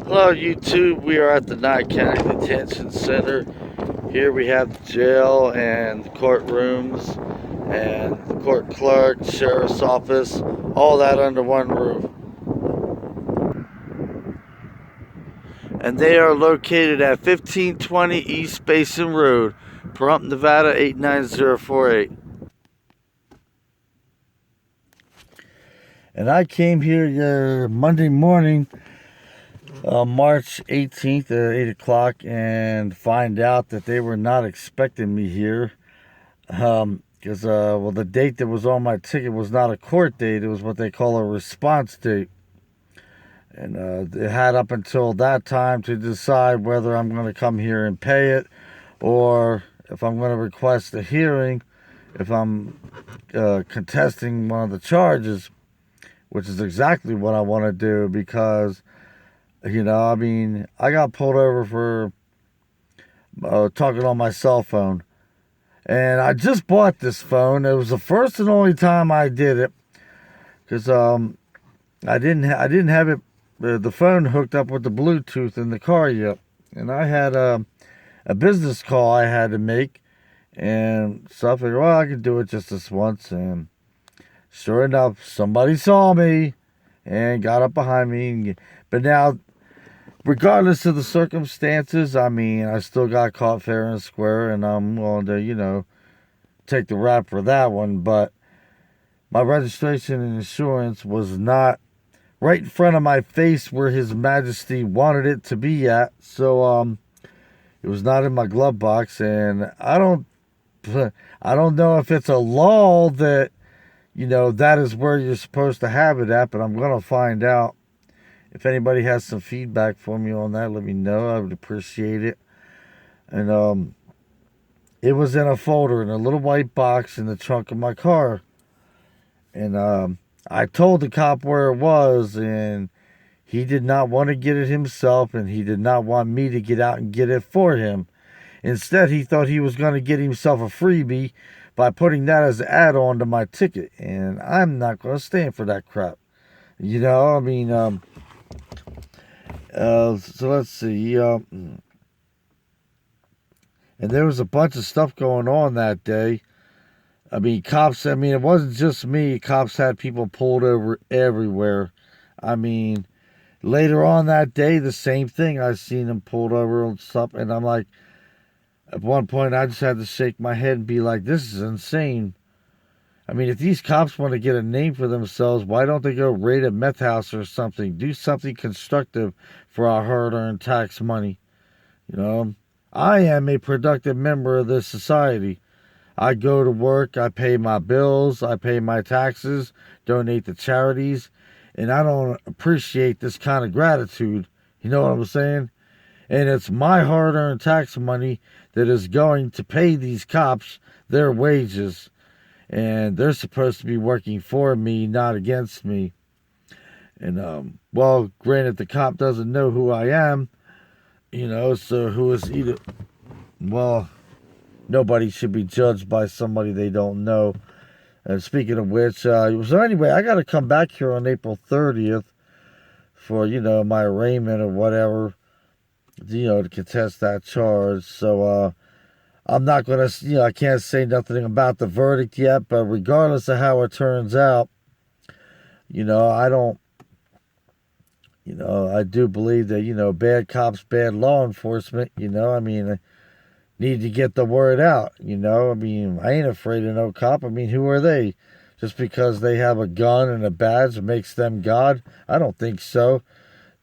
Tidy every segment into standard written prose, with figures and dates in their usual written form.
Hello, YouTube. We are at the Nye County Detention Center. Here we have the jail and the courtrooms and the court clerk, sheriff's office, all that under one roof. And they are located at 1520 East Basin Road, Pahrump, Nevada 89048. And I came here Monday morning, March 18th at 8 o'clock, and find out that they were not expecting me here. Because, the date that was on my ticket was not a court date. It was what they call a response date. And they had up until that time to decide whether I'm going to come here and pay it, or if I'm going to request a hearing, if I'm contesting one of the charges, which is exactly what I want to do because, I got pulled over for talking on my cell phone. And I just bought this phone. It was the first and only time I did it because I didn't have it the phone hooked up with the Bluetooth in the car yet. And I had a business call I had to make, and so I figured, well, I could do it just this once. And sure enough, somebody saw me and got up behind me. But now, regardless of the circumstances, I still got caught fair and square, and I'm willing to, take the rap for that one. But my registration and insurance was not right in front of my face where His Majesty wanted it to be at. So, it was not in my glove box, and I don't know if it's a law that, that is where you're supposed to have it at, but I'm going to find out. If anybody has some feedback for me on that, let me know. I would appreciate it. And it was in a folder in a little white box in the trunk of my car. And I told the cop where it was, and he did not want to get it himself, and he did not want me to get out and get it for him. Instead, he thought he was going to get himself a freebie by putting that as an add-on to my ticket, and I'm not going to stand for that crap. So let's see. And there was a bunch of stuff going on that day. Cops, it wasn't just me. Cops had people pulled over everywhere. Later on that day, the same thing. I seen them pulled over and stuff. And I'm like, at one point, I just had to shake my head and be like, this is insane. If these cops want to get a name for themselves, why don't they go raid a meth house or something? Do something constructive for our hard-earned tax money. I am a productive member of this society. I go to work, I pay my bills, I pay my taxes, donate to charities, and I don't appreciate this kind of gratitude. You know what I'm saying? And it's my hard-earned tax money that is going to pay these cops their wages. And they're supposed to be working for me, not against me. And, granted, the cop doesn't know who I am, so who is either... Well, nobody should be judged by somebody they don't know. And speaking of which, so anyway, I got to come back here on April 30th for, my arraignment or whatever, to contest that charge. So, I'm not going to, I can't say nothing about the verdict yet, but regardless of how it turns out, I don't, I do believe that, bad cops, bad law enforcement, need to get the word out, I ain't afraid of no cop. Who are they? Just because they have a gun and a badge makes them God? I don't think so.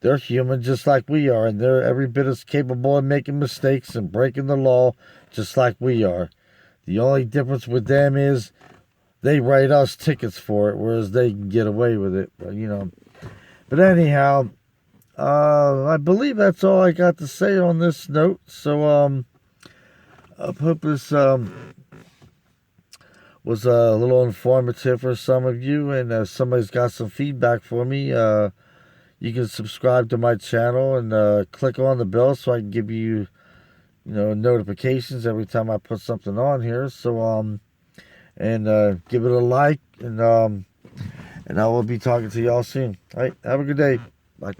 They're human just like we are, and they're every bit as capable of making mistakes and breaking the law just like we are. The only difference with them is they write us tickets for it, whereas they can get away with it. But anyhow, I believe that's all I got to say on this note. So I hope this was a little informative for some of you, and if somebody's got some feedback for me, you can subscribe to my channel and click on the bell so I can give you, notifications every time I put something on here. So, give it a like, and I will be talking to y'all soon. All right, have a good day. Bye.